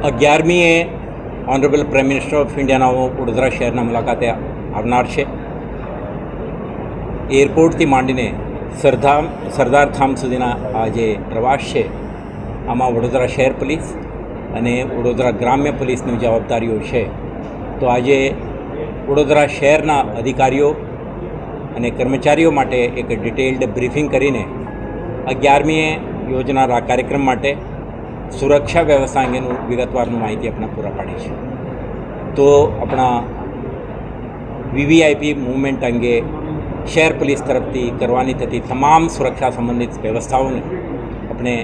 11મીએ honourable prime minister of ઇન્ડિયાના વડોદરા શહેરના મુલાકાતે આવનાર છે. એરપોર્ટથી માંડીને સરદાર ધામ સુધીના આ જે પ્રવાસ છે આમાં વડોદરા શહેર પોલીસ અને વડોદરા ગ્રામ્ય પોલીસની જવાબદારીઓ છે. તો આજે વડોદરા શહેરના અધિકારીઓ અને કર્મચારીઓ માટે એક ડિટેલ્ડ બ્રીફિંગ કરીને 11મીએ યોજનાર આ કાર્યક્રમ માટે સુરક્ષા વ્યવસ્થા અંગેનું વિગતવારનું માહિતી આપણે પૂરા પાડી છે. તો આપણા વીવીઆઈપી મૂવમેન્ટ અંગે શહેર પોલીસ તરફથી કરવાની થતી તમામ સુરક્ષા સંબંધિત વ્યવસ્થાઓને આપણે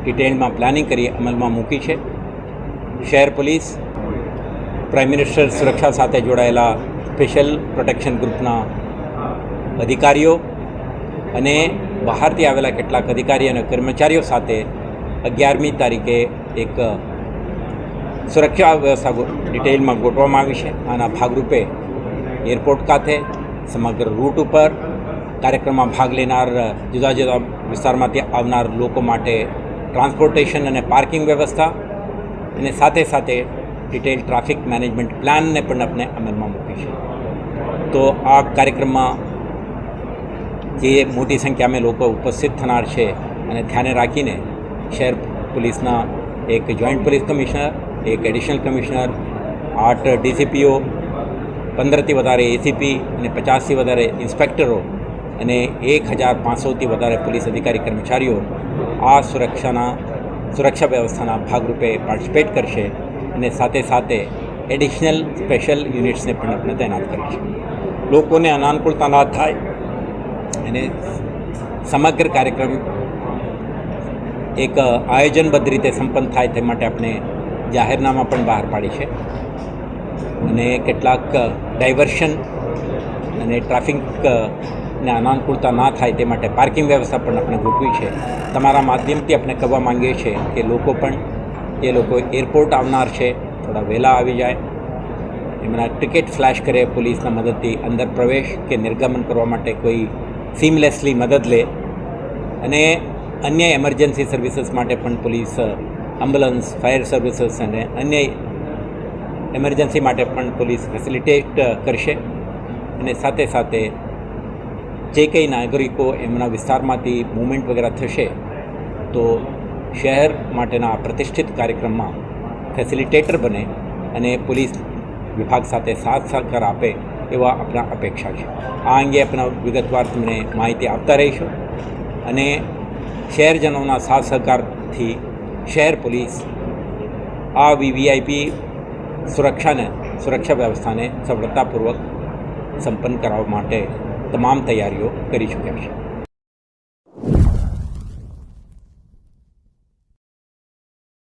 ડિટેલમાં પ્લાનિંગ કરી અમલમાં મૂકી છે. શહેર પોલીસ પ્રાઇમ મિનિસ્ટર સુરક્ષા સાથે જોડાયેલા સ્પેશિયલ પ્રોટેક્શન ગ્રુપના અધિકારીઓ અને બહારથી આવેલા કેટલાક અધિકારી અને કર્મચારીઓ સાથે 11મી તારીખે એક સુરક્ષા વ્યવસ્થા ડિટેલમાં ગોઠવવામાં આવી છે. આના ભાગરૂપે એરપોર્ટ ખાતે સમગ્ર રૂટ ઉપર કાર્યક્રમમાં ભાગ લેનાર જુદા જુદા વિસ્તારમાંથી આવનાર લોકો માટે ટ્રાન્સપોર્ટેશન અને પાર્કિંગ વ્યવસ્થા અને સાથે સાથે ડિટેલ ટ્રાફિક મેનેજમેન્ટ પ્લાનને પણ આપણે અમલમાં મૂકી છે. તો આ કાર્યક્રમમાં જે મોટી સંખ્યામાં લોકો ઉપસ્થિત થનાર છે અને ધ્યાને રાખીને શહેર પોલીસના એક જોઈન્ટ પોલીસ કમિશનર, એક એડિશનલ કમિશનર, 8 ડીસીપીઓ, 15થી વધારે એસીપી અને 50થી વધારે ઇન્સ્પેક્ટરો અને 1500થી વધારે પોલીસ અધિકારી કર્મચારીઓ આ સુરક્ષા વ્યવસ્થાના ભાગરૂપે પાર્ટિસિપેટ કરશે અને સાથે સાથે એડિશનલ સ્પેશિયલ યુનિટ્સને પણ આપણે તૈનાત કરીશું. લોકોને અનાનુકૂળતા ના થાય અને સમગ્ર કાર્યક્રમ એક આયોજનબદ્ધ રીતે સંપન્ન થાય તે માટે આપણે જાહેરનામા પણ બહાર પાડી છે અને કેટલાક ડાયવર્શન અને ટ્રાફિકને અનાનુકૂળતા ના થાય તે માટે પાર્કિંગ વ્યવસ્થા પણ આપણે ગોઠવી છે. તમારા માધ્યમથી આપણે કહેવા માંગીએ છીએ કે એ લોકો એરપોર્ટ આવનાર છે થોડા વહેલા આવી જાય, એમના ટિકિટ ફ્લેશ કરે, પોલીસના મદદથી અંદર પ્રવેશ કે નિર્ગમન કરવા માટે કોઈ સીમલેસલી મદદ લે અને અન્ય એમરજન્સી સર્વિસીસ માટે પણ પોલીસ એમ્બ્યુલન્સ, ફાયર સર્વિસીસ અને અન્ય એમરજન્સી માટે પણ પોલીસ ફેસિલિટેટ કરશે અને સાથે સાથે જે કંઈ નાગરિકો એમના વિસ્તારમાંથી મૂવમેન્ટ વગેરે થશે તો શહેર માટેના પ્રતિષ્ઠિત કાર્યક્રમમાં ફેસિલિટેટર બને અને પોલીસ વિભાગ સાથે સાથ સહકાર આપે એવા આપણા અપેક્ષા છે. આ અંગે આપણા વિગતવાર તમને માહિતી આપતા રહીશું અને શહેરજનોના સાથ સહકારથી શહેર પોલીસ આ વીવીઆઈપી સુરક્ષા વ્યવસ્થાને સફળતાપૂર્વક સંપન્ન કરવા માટે તમામ તૈયારીઓ કરી ચૂક્યા છે.